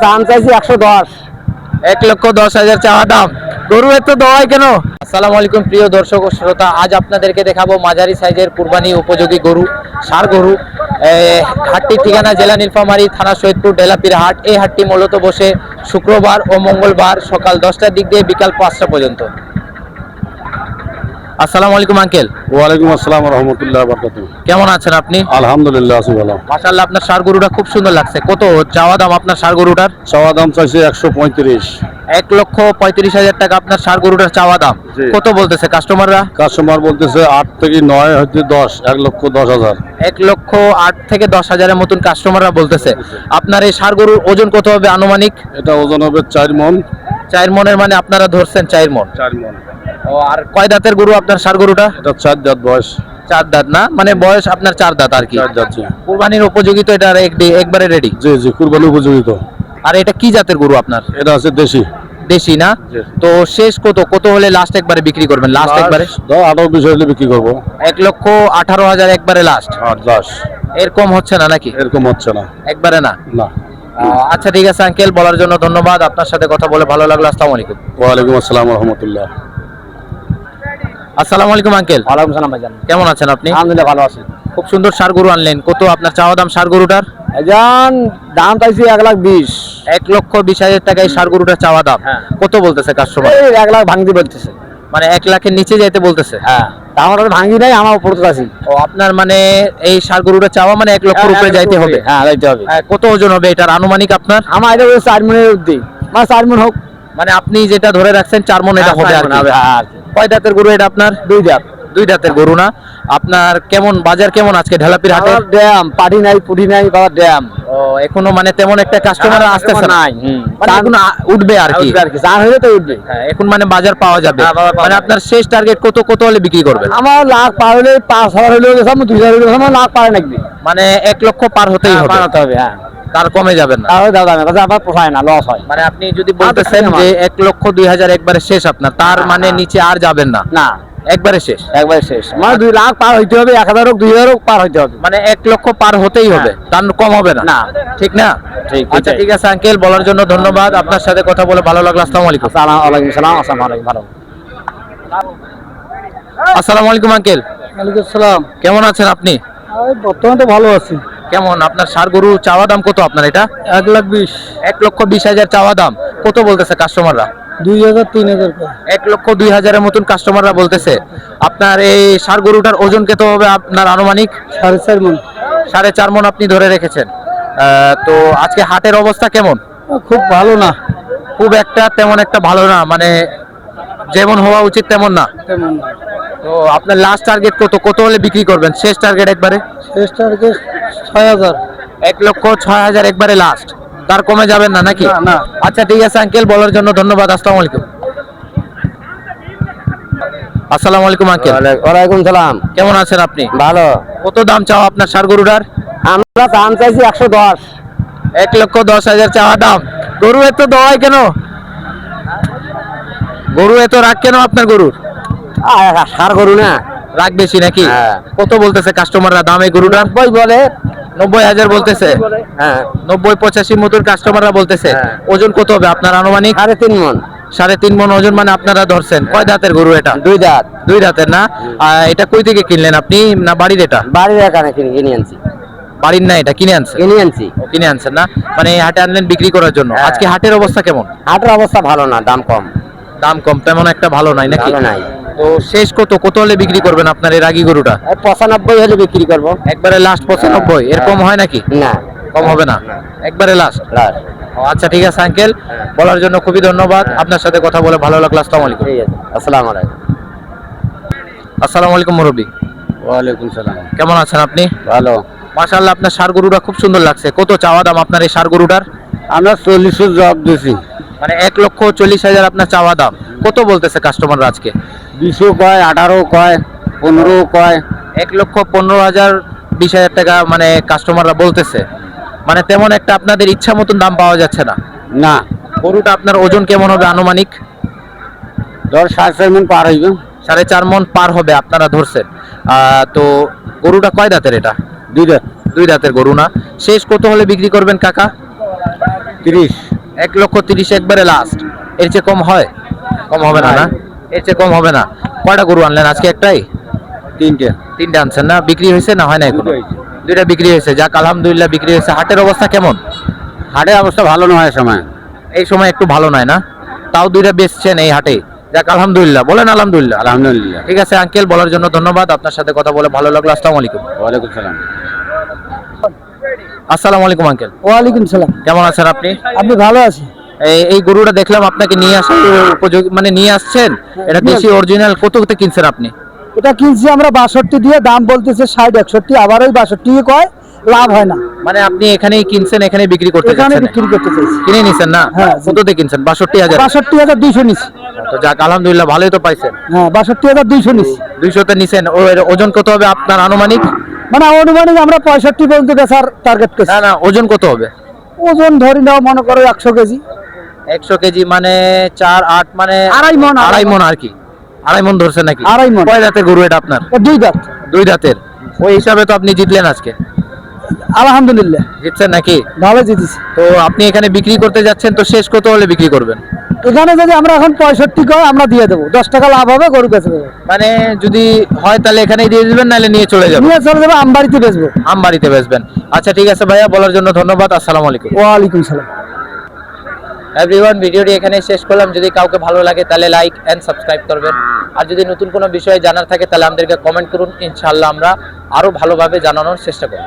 দাম চাইছি 110। 1,10,000 চাওয়া দাম। গরু এত দোয়ায় কেন? আসসালামু আলাইকুম প্রিয় দর্শক ও শ্রোতা, আজ আপনাদেরকে দেখাবো মাঝারি সাইজের কুরবানি উপযোগী গরু, ষাঁড় গরু। হাটটির ঠিকানা জেলা নীলফামারী, থানা সৈয়দপুর, ডেলাপির হাট। এই হাটটি মূলত বসে শুক্রবার ও মঙ্গলবার সকাল 10টার দিক দিয়ে বিকাল 5টা পর্যন্ত। আসসালামু আলাইকুম আঙ্কেল। ওয়ালাইকুম আসসালাম ওয়া রাহমাতুল্লাহি ওয়া বারাকাতুহু। কেমন আছেন আপনি? আলহামদুলিল্লাহ আছি ভালো। মাশাআল্লাহ, আপনার ষাঁড় গরুটা খুব সুন্দর লাগছে। কত চাওয়া দাম আপনার ষাঁড় গরুটার? চাওয়া দাম চাইছে 135। 1,35,000 টাকা আপনার ষাঁড় গরুটার চাওয়া দাম। জি। কত বলতেছে কাস্টমাররা? কাস্টমার বলতেছে 8 থেকে 9 হইতে 10, 1,10,000। 1,08,000 থেকে 10,000-এর মতন কাস্টমাররা বলতেছে। আপনার এই ষাঁড় গরুর ওজন কত হবে আনুমানিক? এটা ওজন হবে 4 মণ। 4 মনের, মানে আপনারা ধরছেন 4 মন। 4 মণ। ও, আর কয় দাঁতের গরু আপনার ষাঁড় গরুটা? এটা 4 দাঁত বয়স। 4 দাঁত না, মানে বয়স আপনার 4 দাঁত আর কি। 4 দাঁত জি। কুরবানির উপযোগী তো, এটা একবারে রেডি। জি জি, কুরবানি উপযোগী তো। আর এটা কি জাতের গরু আপনার? এটা আছে দেশি। দেশি না? জি। তো শেষ কত হলে লাস্ট একবারে বিক্রি করবেন? লাস্ট একবারে 18-20 হলে বিক্রি করব। 1,18,000 একবারে লাস্ট। 8-10 এর কম হচ্ছে না নাকি? এরকম হচ্ছে না। একবারে না? না। আচ্ছা ঠিক আছে আঙ্কেল, বলার জন্য ধন্যবাদ। আপনার সাথে কথা বলে ভালো লাগলো। আসসালামু আলাইকুম। ওয়ালাইকুম আসসালাম ওয়া রাহমাতুল্লাহ। আসসালামু আলাইকুম আঙ্কেল। ওয়ালাইকুম সালাম ভাইজান। কেমন আছেন আপনি? আলহামদুলিল্লাহ ভালো আছি। খুব সুন্দর ষাঁড় গরু আনলেন। কত আপনার চাওয়া দাম ষাঁড় গরুটার? ভাইজান দাম চাইছি 1,20,000। 1,20,000 টাকায় ষাঁড় গরুটার চাওয়া দাম। হ্যাঁ। কত বলতেছে কাস্টমার? এই 1,00,000 ভাঙতে বলতেছে। মানে 1 লাখের নিচে যাইতে বলতেছে? হ্যাঁ, আমার আর ভাঙি নাই, আমার উপরে আছি। ও, আপনার মানে এই ষাঁড় গরুটা চাওয়া মানে 1 লক্ষের উপরে যাইতে হবে? হ্যাঁ, যাইতে হবে। কত ওজন হবে এটার আনুমানিক আপনার? আমার এটা 4 মনের অবধি, মানে 4 মন হোক। মানে আপনি যেটা ধরে রাখছেন 4 মন এটা হবে আর কি। হ্যাঁ, কয় দাঁতের গরু এটা আপনার? 2 দাঁত। 2 দাঁতের গরু না? আপনার কেমন বাজার কেমন আজকে ঢেলাপির হাটে? আমার ড্যাম পাটি নাই, পুটি নাই, বাবা ড্যাম। ও, এখনো মানে তেমন একটা কাস্টমার আসতেছে না? নাই। মানে এখন উঠবে আর কি। উঠবে আর কি, চার হলে তো উঠবে। হ্যাঁ, এখন মানে বাজার পাওয়া যাবে। হ্যাঁ, বাজার পাওয়া মানে যাবে। আপনার শেষ টার্গেট কত হলে বিক্রি করবেন? আমার লাখ পার হলে 5,000 হলে গেছে, আমার 2,000 হলে গেছে, আমার লাখ পারে নাকি। মানে 1 লক্ষ পার হতেই হবে? বানাতে হবে, হ্যাঁ। তার কমে যাবেন না? তাহলে দাদা আমার আবার পোষায় না, লস হয়। মানে আপনি যদি বলতেছেন আমার। যে 1,02,000 একবারে শেষ আপনার, তার হ্যাঁ, মানে হ্যাঁ। নিচে আর যাবেন না? না, একবারে শেষ? একবার শেষ। মানে 2 লাখ পার হইতে হবে, 1,000 হোক 2,000 হোক পার হইতে হবে। মানে 1 লক্ষ পার হতেই হবে, তার কম হবে না? না। ঠিক না? ঠিক, আচ্ছা এটাই। ঠিক আছে আঙ্কেল, বলার জন্য ধন্যবাদ। আপনার সাথে কথা বলে ভালো লাগলো। আসসালামু আলাইকুম। আসসালামু আলাইকুম সালাম। আসসালামু আলাইকুম। ভালো। আসসালামু আলাইকুম আঙ্কেল। ওয়ালাইকুম আসসালাম। কেমন আছেন আপনি? আমি বর্তমানে তো ভালো আছি। কেমন আপনার ষাঁড় গরু চাওয়া দাম কত আপনার এটা? 1,20,000, 1,20,000 চাওয়া দাম। কত বলতেছে কাস্টমাররা? 2,000, 3,000 করে। 1,02,000-এর মতন কাস্টমাররা বলতেছে। আপনার এই ষাঁড় গরুটার ওজন কত হবে আপনার আনুমানিক? 4.5 মণ। 4.5 মণ আপনি ধরে রেখেছেন। তো আজকে হাটের অবস্থা কেমন? খুব ভালো না। খুব একটা তেমন একটা ভালো না, মানে যেমন হওয়া উচিত তেমন না। তেমন না। তো আপনার লাস্ট টার্গেট কত হলে বিক্রি করবেন? শেষ টার্গেট একবারে? শেষ টার্গেট 6,000। 1,06,000 একবারে লাস্ট, তার কমে যাবেন না নাকি? না, না। আচ্ছা ঠিক আছে আঙ্কেল, বলার জন্য ধন্যবাদ। আসসালামু আলাইকুম। আসসালামু আলাইকুম আঙ্কেল। ওয়ালাইকুম সালাম। কেমন আছেন আপনি? ভালো। কত দাম চাও আপনার ষাঁড় গরুটার? আমরা দাম চাইছি 110। 1,10,000 চাওয়া দাম। গরু এত দোয়ায় কেন? গরু এত রাগ কেন আপনার গরুর? সার গরু না, রাগ বেশি নাকি? হ্যাঁ। কত বলতেছে কাস্টমাররা দাম এই গরুটার? 90 বলে। 90,000 বলতেছে? হ্যাঁ, 90-85 মতন কাস্টমাররা বলতেছে। হ্যাঁ। ওজন কত হবে আপনার আনুমানিক? 3.5 মণ। 3.5 মণ ওজন, মানে আপনারা ধরছেন। কয় দাঁতের গরু এটা? 2 দাঁত। 2 দাঁতের না? এটা কই থেকে কিনলেন আপনি, না বাড়ির এটা? বাড়ির এখানে কিনে আনছি। বাড়ির না, এটা কিনে আনছেন? কিনে আনছি। কিনে আনছেন না, মানে এই হাটে আনলেন বিক্রি করার জন্য। হ্যাঁ। আজকে হাটের অবস্থা কেমন? হাটের অবস্থা ভালো না, দাম কম। দাম কম, তেমন একটা ভালো নাই নাকি? ভালো নাই। তো শেষ কত হলে বিক্রি করবেন আপনার এই রাগী গরুটা? 95 হলে বিক্রি করবো। একবারে লাস্ট 95? এর কম হয় নাকি? না, কম হবে না, একবারে লাস্ট। লাস্ট। আচ্ছা ঠিক আছে আঙ্কেল, বলার জন্য খুবই ধন্যবাদ। আপনার সাথে কথা বলে ভালো লাগলো। আসসালামু আলাইকুম। ঠিক আছে, আসসালামু আলাইকুম। আসসালামু আলাইকুম মুরব্বী। ওয়ালাইকুম সালাম। কেমন আছেন আপনি? ভালো। মাশাআল্লাহ, আপনার ষাঁড় গরুটা খুব সুন্দর লাগছে। কত চাওয়া দাম আপনার এই ষাঁড় গরুটার? আমরা 40 জবাব দিছি। মানে 1,40,000 আপনার চাওয়া দাম। কত বলতেছে কাস্টমাররা আজকে? 20 কয়, 18 কয়, 15 কয়। 1,15,000, 20,000 টাকা মানে কাস্টমাররা বলতেছে। মানে তেমন একটা আপনাদের ইচ্ছা মতন দাম পাওয়া যাচ্ছে না। না, গরুটা আপনার ওজন কেমন হবে আনুমানিক? ধর 4.5 মণ পার হইবে। 4.5 মণ পার হবে আপনারা ধরছেন। তো গরুটা কয় দাঁতের এটা? 2 দাঁত। 2 দাঁতের গরু না? শেষ কত হলে বিক্রি করবেন কাকা? 30। 1,30,000 একবারে লাস্ট। এর চেয়ে কম হয়? কম হবে না, না এর চেয়ে কম হবে না। কয়টা গরু আনলেন আজকে? একটাই? 3টে। 3টে আনছেন না? বিক্রি হয়েছে না হয় না এখনো? 2টা বিক্রি হয়েছে, যাক আলহামদুলিল্লাহ বিক্রি হয়েছে। হাটের অবস্থা কেমন? হাটের অবস্থা ভালো নয় সময়। এই সময় একটু ভালো নয় না, তাও 2টা বেচছেন এই হাটে, যাক আলহামদুলিল্লাহ। বলেন আলহামদুলিল্লাহ। আলহামদুলিল্লাহ। ঠিক আছে আঙ্কেল, বলার জন্য ধন্যবাদ। আপনার সাথে কথা বলে ভালো লাগলো। আসসালামু আলাইকুম। ওয়ালাইকুম সালাম। আসসালামু আলাইকুম আঙ্কেল, ওয়ালাইকুম সালাম। কেমন আছেন আপনি? আপনি ভালো আছেন? এই গরুটা দেখলাম আপনাকে নিয়ে আসার উপযোগী, মানে নিয়ে আসছেন। এটা দেশি অরিজিনাল। কততে কিনছেন আপনি? এটা কিনছি আমরা 62 দিয়ে, দাম বলতেছে 60 61, আবার ওই 62 কয়, লাভ হয় না। মানে আপনি এখানেই কিনছেন, এখানেই বিক্রি করতে এখানে যাচ্ছেন? বিক্রি করতে চাইছি। কিনে নিছেন না? হ্যাঁ, জি। কততে কিনছেন? 62,000। 62,200 নিছি। তো যাক আলহামদুলিল্লাহ, ভালোই তো পাইছেন। হ্যাঁ, 62,200 নিছি। 200তে নিছেন। এর ওজন কত হবে আপনার আনুমানিক? মানে অনুমানিক আমরা 65 পর্যন্ত বেচার টার্গেট করছি। না না, ওজন কত হবে? ওজন ধরি নাও, মনে করো 100 কেজি। 100 কেজি মানে 4 8 মানে আড়াই মণ। আড়াই মণ আর কি। আড়াই মণ ধরছে নাকি? আড়াই মণ। কয় দাঁতের গরু এটা আপনার? 2 দাঁত। 2 দাঁতের। ওই হিসাবে তো আপনি জিতলেন আজকে। আলহামদুলিল্লাহ জিতছেন নাকি? ভালো জিতেছি। তো আপনি এখানে বিক্রি করতে যাচ্ছেন, তো শেষ কত হলে বিক্রি করবেন? এখানে যদি আমরা এখন 65 কয়, আমরা দিয়ে দেবো। 10 টাকা লাভ হবে, গরু বেচে দেবো। মানে যদি হয় তাহলে এখানেই দিয়ে দিবেন, নাহলে নিয়ে চলে যাবেন? নিয়ে চলে যাবো, আমবাড়িতে বেচবো। আমবাড়িতে বেচবেন। আচ্ছা ঠিক আছে ভাইয়া, বলার জন্য ধন্যবাদ। আসসালামু আলাইকুম। ওয়ালাইকুম সালাম। এভরিওয়ান, ভিডিওটি এখানেই শেষ করলাম। যদি কাউকে ভালো লাগে তাহলে লাইক এন্ড সাবস্ক্রাইব করবেন। আর যদি নতুন কোনো বিষয়ে জানার থাকে তাহলে আমাদেরকে কমেন্ট করুন, ইনশাআল্লাহ আমরা আরো ভালোভাবে জানানোর চেষ্টা করব।